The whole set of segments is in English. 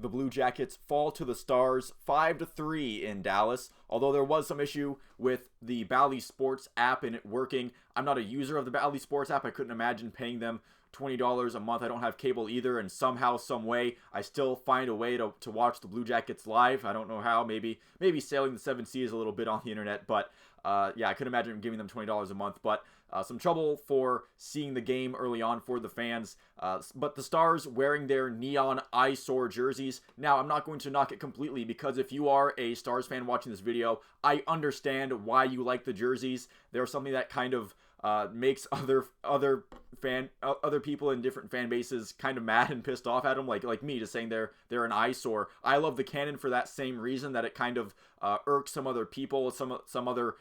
The Blue Jackets fall to the Stars 5-3 in Dallas. Although there was some issue with the Bally Sports app and it working. I'm not a user of the Bally Sports app. I couldn't imagine paying them $20 a month. I don't have cable either, and somehow, some way, I still find a way to watch the Blue Jackets live. I don't know how. Maybe sailing the seven seas a little bit on the internet, but yeah, I couldn't imagine giving them $20 a month. But some trouble for seeing the game early on for the fans. But the Stars wearing their neon eyesore jerseys. Now, I'm not going to knock it completely, because if you are a Stars fan watching this video, I understand why you like the jerseys. They're something that kind of makes other people in different fan bases kind of mad and pissed off at them, like me, just saying they're an eyesore. I love the Cannon for that same reason, that it kind of irks some other people. Some other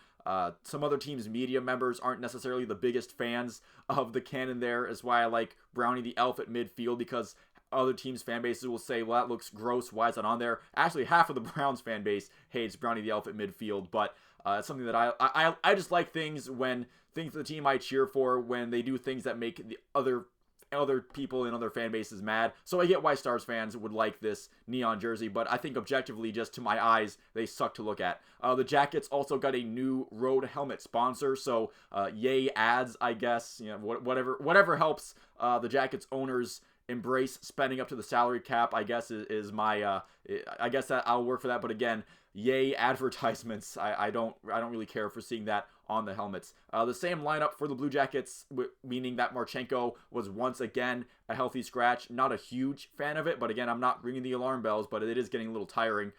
teams' media members aren't necessarily the biggest fans of the Cannon. There is why I like Brownie the Elf at midfield, because other teams' fan bases will say, well, that looks gross, why is that on there? Actually, half of the Browns fan base hates Brownie the Elf at midfield, but it's something that I just like things the team I cheer for, when they do things that make the other people in other fan bases mad. So I get why Stars fans would like this neon jersey, but I think objectively, just to my eyes, they suck to look at. The Jackets also got a new road helmet sponsor, so yay ads, I guess. You know, whatever helps the Jackets owners embrace spending up to the salary cap, I guess is my I guess that I'll work for that. But again, yay advertisements. I don't really care for seeing that on the helmets. The same lineup for the Blue Jackets, meaning that Marchenko was once again a healthy scratch. Not a huge fan of it, but again, I'm not ringing the alarm bells, but it is getting a little tiring.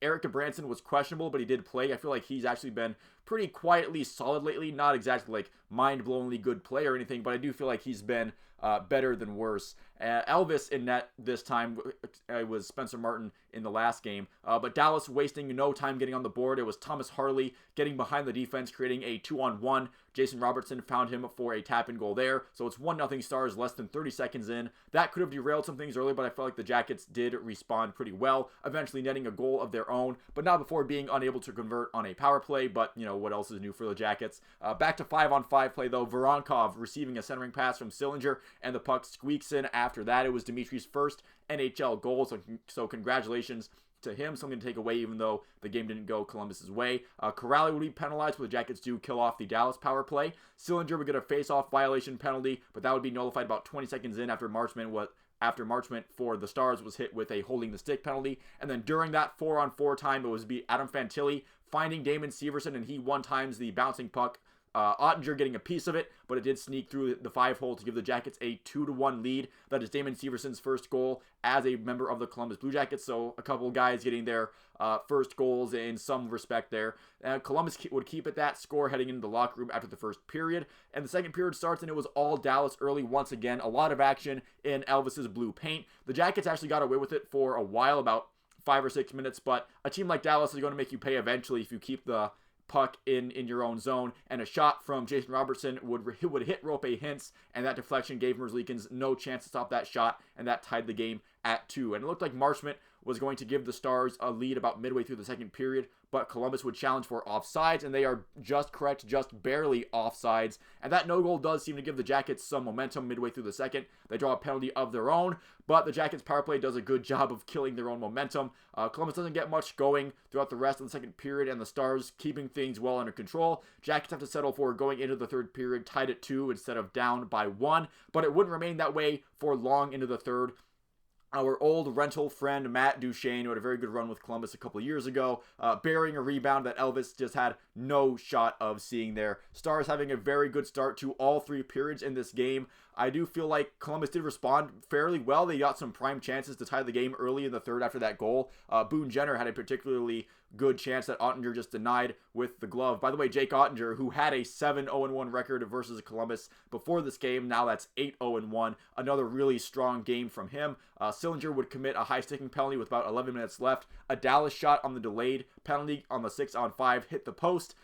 Eric Branson was questionable, but he did play. I feel like he's actually been pretty quietly solid lately. Not exactly like mind-blowingly good play or anything, but I do feel like he's been better than worse. Elvis in net this time. It was Spencer Martin in the last game. But Dallas wasting no time getting on the board. It was Thomas Harley getting behind the defense, creating a 2-on-1. Jason Robertson found him for a tap-in goal there. So it's 1-0 Stars less than 30 seconds in. That could have derailed some things early, but I felt like the Jackets did respond pretty well, eventually netting a goal of their own, but not before being unable to convert on a power play. But, you know, what else is new for the Jackets? Back to 5-on-5 play, though. Voronkov receiving a centering pass from Sillinger, and the puck squeaks in. After that, it was Dimitri's first NHL goal, so congratulations to him. Something to take away, even though the game didn't go Columbus's way. Corrali would be penalized, but the Jackets do kill off the Dallas power play. Sillinger would get a face-off violation penalty, but that would be nullified about 20 seconds in after Marchment for the Stars was hit with a holding the stick penalty. And then during that 4-on-4 time, it was Adam Fantilli finding Damon Severson, and he one-times the bouncing puck. Oettenger getting a piece of it, but it did sneak through the 5-hole to give the Jackets a 2-1 lead. That is Damon Severson's first goal as a member of the Columbus Blue Jackets, so a couple guys getting their first goals in some respect there. Columbus would keep at that score heading into the locker room after the first period, and the second period starts, and it was all Dallas early once again. A lot of action in Elvis's blue paint. The Jackets actually got away with it for a while, about 5 or 6 minutes, but a team like Dallas is going to make you pay eventually if you keep the puck in your own zone, and a shot from Jason Robertson would hit Rope Hintz, and that deflection gave Merzlikins no chance to stop that shot, and that tied the game at 2. And it looked like Marchment was going to give the Stars a lead about midway through the second period, but Columbus would challenge for offsides, and they are just correct, just barely offsides. And that no goal does seem to give the Jackets some momentum midway through the second. They draw a penalty of their own, but the Jackets power play does a good job of killing their own momentum. Columbus doesn't get much going throughout the rest of the second period, and the Stars keeping things well under control. Jackets have to settle for going into the third period tied at 2 instead of down by 1, but it wouldn't remain that way for long into the third. Our old rental friend Matt Duchene, who had a very good run with Columbus a couple of years ago, burying a rebound that Elvis just had no shot of seeing there. Stars having a very good start to all 3 periods in this game. I do feel like Columbus did respond fairly well. They got some prime chances to tie the game early in the third after that goal. Boone Jenner had a particularly good chance that Oettenger just denied with the glove. By the way, Jake Oettenger, who had a 7-0-1 record versus Columbus before this game, now that's 8-0-1. Another really strong game from him. Sillinger would commit a high sticking penalty with about 11 minutes left. A Dallas shot on the delayed penalty on the 6-on-5 hit the post.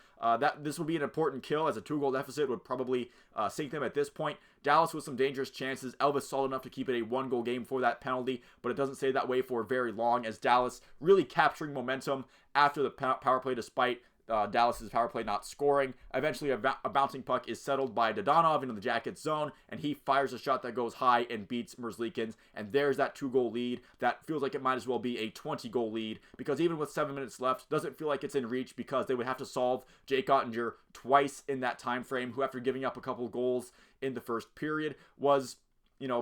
This would be an important kill, as a 2-goal deficit would probably sink them at this point. Dallas with some dangerous chances. Elvis solid enough to keep it a 1-goal game for that penalty, but it doesn't stay that way for very long, as Dallas really capturing momentum after the power play, despite Dallas's power play not scoring. Eventually, a bouncing puck is settled by Dodonov into the Jackets zone, and he fires a shot that goes high and beats Merzlikins, and there's that 2-goal lead. That feels like it might as well be a 20-goal lead, because even with 7 minutes left, doesn't feel like it's in reach, because they would have to solve Jake Oettenger twice in that time frame, who after giving up a couple goals in the first period was,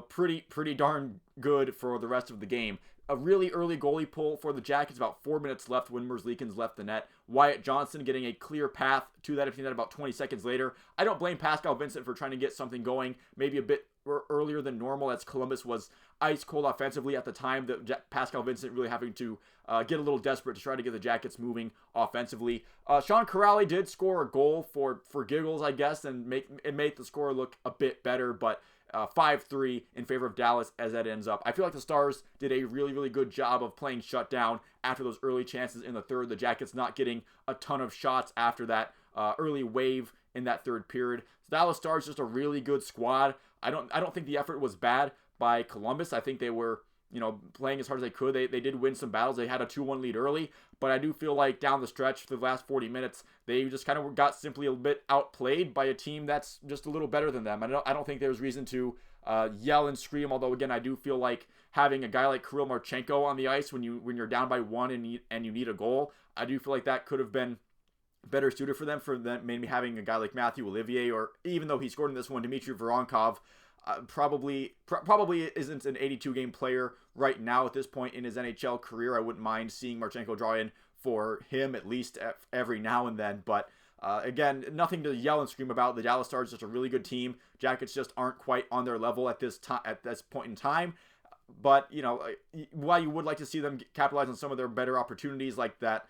pretty darn good for the rest of the game. A really early goalie pull for the Jackets, about 4 minutes left when Merzlikins left the net. Wyatt Johnson getting a clear path to that, if you need that, about 20 seconds later. I don't blame Pascal Vincent for trying to get something going maybe a bit earlier than normal, as Columbus was ice cold offensively at the time. That Pascal Vincent really having to get a little desperate to try to get the Jackets moving offensively. Sean Corrali did score a goal for giggles, I guess, and make the score look a bit better, but 5-3 in favor of Dallas as that ends up. I feel like the Stars did a really, really good job of playing shutdown after those early chances in the third. The Jackets not getting a ton of shots after that early wave in that third period. Dallas Stars just a really good squad. I don't think the effort was bad by Columbus. I think they were playing as hard as they could. They did win some battles. They had a 2-1 lead early, but I do feel like down the stretch for the last 40 minutes, they just kind of got simply a bit outplayed by a team that's just a little better than them. I don't think there's reason to yell and scream, although again, I do feel like having a guy like Kirill Marchenko on the ice when you're down by 1 and you need a goal, I do feel like that could have been better suited for them maybe having a guy like Matthew Olivier, or even though he scored in this one, Dmitry Voronkov, probably isn't an 82-game player right now at this point in his NHL career. I wouldn't mind seeing Marchenko draw in for him at least every now and then, but again, nothing to yell and scream about. The Dallas Stars are just a really good team. Jackets just aren't quite on their level at this point in time. But while you would like to see them capitalize on some of their better opportunities, like that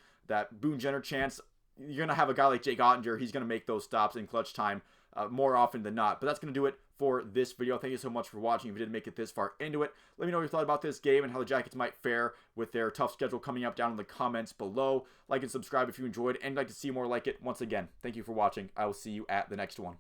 Boone Jenner chance, you're gonna have a guy like Jake Oettinger. He's gonna make those stops in clutch time more often than not. But that's gonna do it for this video. Thank you so much for watching. If you didn't make it this far into it, let me know what you thought about this game and how the Jackets might fare with their tough schedule coming up down in the comments below. Like and subscribe if you enjoyed and like to see more like it. Once again, thank you for watching. I will see you at the next one.